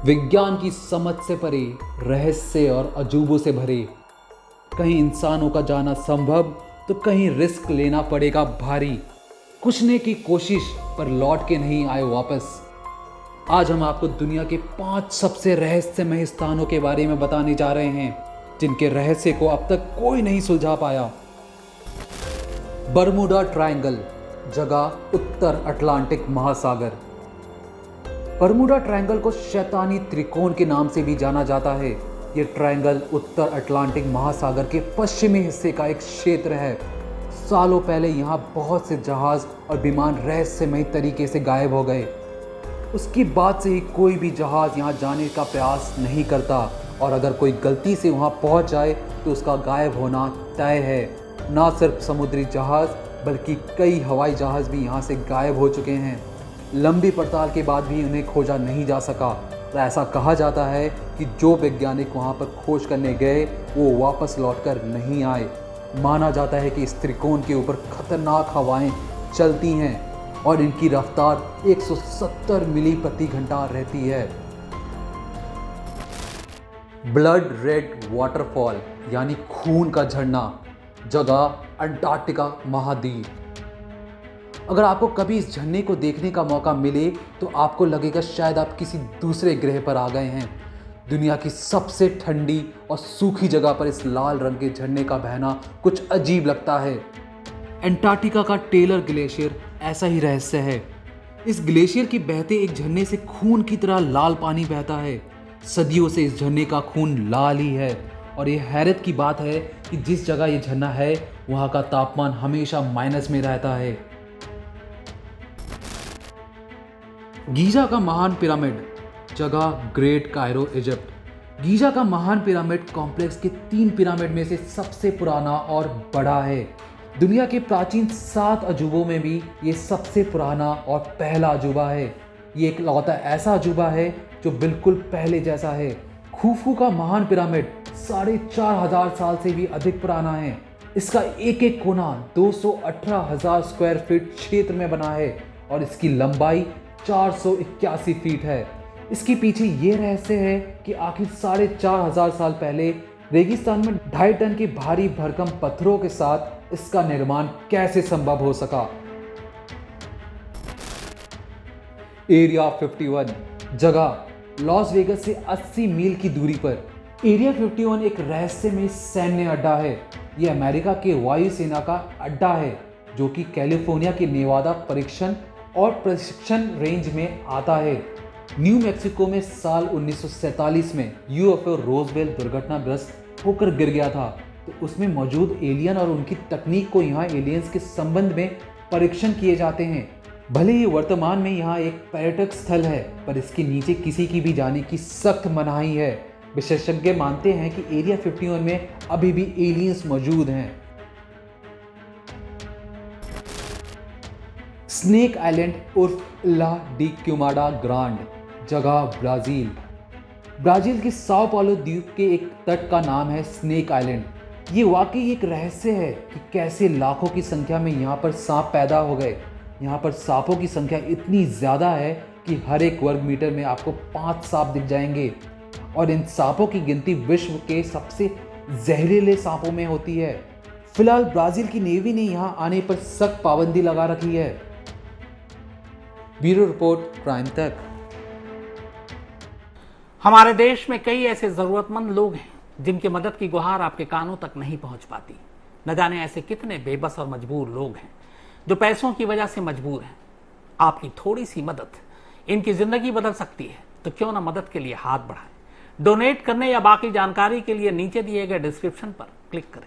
विज्ञान की समझ से परे, रहस्य और अजूबों से भरे। कहीं इंसानों का जाना संभव तो कहीं रिस्क लेना पड़ेगा भारी। कुछ ने की कोशिश पर लौट के नहीं आए वापस। आज हम आपको दुनिया के 5 सबसे रहस्यमय स्थानों के बारे में बताने जा रहे हैं, जिनके रहस्य को अब तक कोई नहीं सुलझा पाया। बरमूडा ट्रायंगल, जगह उत्तर अटलांटिक महासागर। बरमूडा ट्रायंगल को शैतानी त्रिकोण के नाम से भी जाना जाता है। ये ट्रायंगल उत्तर अटलांटिक महासागर के पश्चिमी हिस्से का एक क्षेत्र है। सालों पहले यहाँ बहुत से जहाज और विमान रहस्यमय तरीके से गायब हो गए। उसके बाद से ही कोई भी जहाज यहाँ जाने का प्रयास नहीं करता, और अगर कोई गलती से वहाँ पहुँच जाए तो उसका गायब होना तय है। ना सिर्फ समुद्री जहाज बल्कि कई हवाई जहाज भी यहाँ से गायब हो चुके हैं। लंबी पड़ताल के बाद भी उन्हें खोजा नहीं जा सका। तो ऐसा कहा जाता है कि जो वैज्ञानिक वहाँ पर खोज करने गए वो वापस लौटकर नहीं आए। माना जाता है कि इस त्रिकोण के ऊपर खतरनाक हवाएं चलती हैं और इनकी रफ्तार 170 मील प्रति घंटा रहती है। ब्लड रेड वाटरफॉल यानी खून का झरना, जगह अंटार्कटिका महाद्वीप। अगर आपको कभी इस झरने को देखने का मौका मिले तो आपको लगेगा शायद आप किसी दूसरे ग्रह पर आ गए हैं। दुनिया की सबसे ठंडी और सूखी जगह पर इस लाल रंग के झरने का बहना कुछ अजीब लगता है। अंटार्कटिका का टेलर ग्लेशियर ऐसा ही रहस्य है। इस ग्लेशियर के बहते एक झरने से खून की तरह लाल पानी बहता है। सदियों से इस झरने का खून लाल ही है, और ये हैरत की बात है कि जिस जगह ये झरना है वहाँ का तापमान हमेशा माइनस में रहता है। गीजा का महान पिरामिड, जगह ग्रेट कायरो इजिप्ट। गीजा का महान पिरामिड कॉम्प्लेक्स के 3 पिरामिड में से सबसे पुराना और बड़ा है। दुनिया के प्राचीन 7 अजूबों में भी ये सबसे पुराना और पहला अजूबा है। ये एक लौता ऐसा अजूबा है जो बिल्कुल पहले जैसा है। खुफू का महान पिरामिड 4,500 साल से भी अधिक पुराना है। इसका एक एक कोना 218,000 स्क्वायर फीट क्षेत्र में बना है और इसकी लंबाई 481 फीट है। इसके पीछे ये रहस्य है कि आखिर 4,500 साल पहले रेगिस्तान में 2.5 टन के भारी भरकम पत्थरों के साथ इसका निर्माण कैसे संभव हो सका। एरिया 51, जगह लॉस वेगस से 80 मील की दूरी पर। एरिया 51 एक रहस्यमय सैन्य अड्डा है। यह अमेरिका के वायुसेना का अड्डा है जो कि कैलिफोर्निया के नेवादा परीक्षण और प्रशिक्षण रेंज में आता है। न्यू मैक्सिको में साल 1947 में यूएफओ रोजवेल दुर्घटनाग्रस्त होकर गिर गया था, तो उसमें मौजूद एलियन और उनकी तकनीक को यहाँ एलियंस के संबंध में परीक्षण किए जाते हैं। भले ही वर्तमान में यहाँ एक पर्यटक स्थल है, पर इसके नीचे किसी की भी जाने की सख्त मनाही है। विशेषज्ञ मानते हैं कि एरिया 51 में अभी भी एलियंस मौजूद हैं। स्नेक आइलैंड उर्फ इल्हा डी क्यूमाडा ग्रांड, जगह ब्राजील। ब्राजील के साओ पाउलो द्वीप के एक तट का नाम है स्नेक आइलैंड। ये वाकई एक रहस्य है कि कैसे लाखों की संख्या में यहाँ पर सांप पैदा हो गए। यहाँ पर सांपों की संख्या इतनी ज़्यादा है कि हर एक वर्ग मीटर में आपको 5 सांप दिख जाएंगे, और इन सांपों की गिनती विश्व के सबसे जहरीले सांपों में होती है। फिलहाल ब्राजील की नेवी ने यहाँ आने पर सख्त पाबंदी लगा रखी है। ब्यूरो रिपोर्ट, क्राइम तक। हमारे देश में कई ऐसे जरूरतमंद लोग हैं जिनकी मदद की गुहार आपके कानों तक नहीं पहुंच पाती। न जाने ऐसे कितने बेबस और मजबूर लोग हैं जो पैसों की वजह से मजबूर हैं। आपकी थोड़ी सी मदद इनकी जिंदगी बदल सकती है, तो क्यों ना मदद के लिए हाथ बढ़ाएं। डोनेट करने या बाकी जानकारी के लिए नीचे दिए गए डिस्क्रिप्शन पर क्लिक करें।